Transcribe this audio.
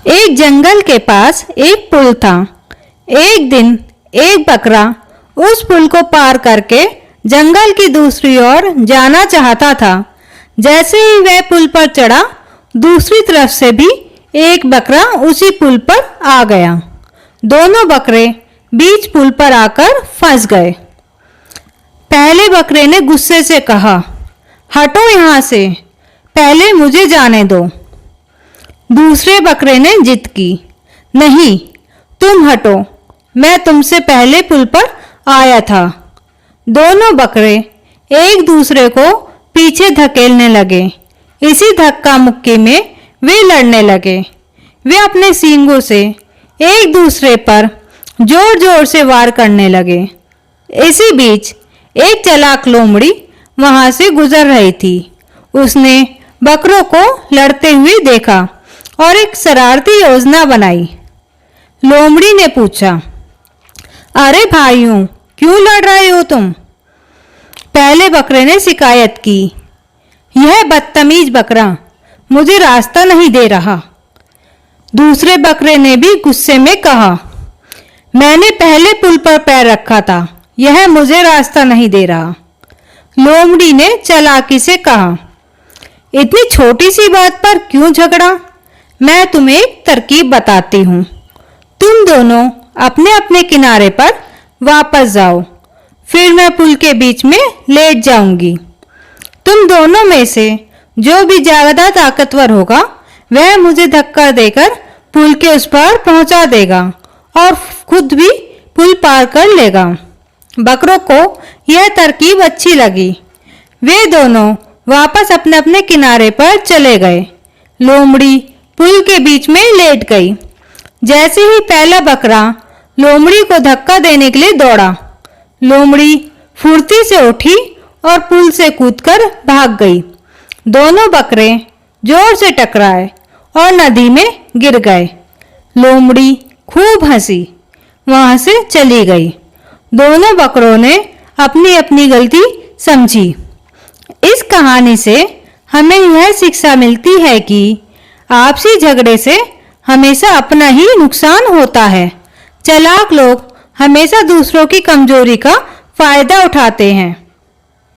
एक जंगल के पास एक पुल था। एक दिन एक बकरा उस पुल को पार करके जंगल की दूसरी ओर जाना चाहता था। जैसे ही वह पुल पर चढ़ा, दूसरी तरफ से भी एक बकरा उसी पुल पर आ गया। दोनों बकरे बीच पुल पर आकर फंस गए। पहले बकरे ने गुस्से से कहा, हटो यहाँ से, पहले मुझे जाने दो। दूसरे बकरे ने जिद की, नहीं, तुम हटो, मैं तुमसे पहले पुल पर आया था। दोनों बकरे एक दूसरे को पीछे धकेलने लगे। इसी धक्का मुक्की में वे लड़ने लगे। वे अपने सींगों से एक दूसरे पर जोर जोर से वार करने लगे। इसी बीच एक चालाक लोमड़ी वहां से गुजर रही थी। उसने बकरों को लड़ते हुए देखा और एक शरारती योजना बनाई। लोमड़ी ने पूछा, अरे भाइयों, क्यों लड़ रहे हो तुम? पहले बकरे ने शिकायत की, यह बदतमीज बकरा मुझे रास्ता नहीं दे रहा। दूसरे बकरे ने भी गुस्से में कहा, मैंने पहले पुल पर पैर रखा था, यह मुझे रास्ता नहीं दे रहा। लोमड़ी ने चालाकी से कहा, इतनी छोटी सी बात पर क्यों झगड़ा? मैं तुम्हें एक तरकीब बताती हूँ। तुम दोनों अपने अपने किनारे पर वापस जाओ, फिर मैं पुल के बीच में लेट जाऊंगी। तुम दोनों में से जो भी ज्यादा ताकतवर होगा, वह मुझे धक्का देकर पुल के उस पार पहुंचा देगा और खुद भी पुल पार कर लेगा। बकरों को यह तरकीब अच्छी लगी। वे दोनों वापस अपने अपने किनारे पर चले गए। लोमड़ी पुल के बीच में लेट गई। जैसे ही पहला बकरा लोमड़ी को धक्का देने के लिए दौड़ा, लोमड़ी फुर्ती से उठी और पुल से कूदकर भाग गई। दोनों बकरे जोर से टकराए और नदी में गिर गए। लोमड़ी खूब हंसी, वहां से चली गई। दोनों बकरों ने अपनी अपनी गलती समझी। इस कहानी से हमें यह शिक्षा मिलती है कि आपसी झगड़े से हमेशा अपना ही नुकसान होता है। चालाक लोग हमेशा दूसरों की कमजोरी का फायदा उठाते हैं।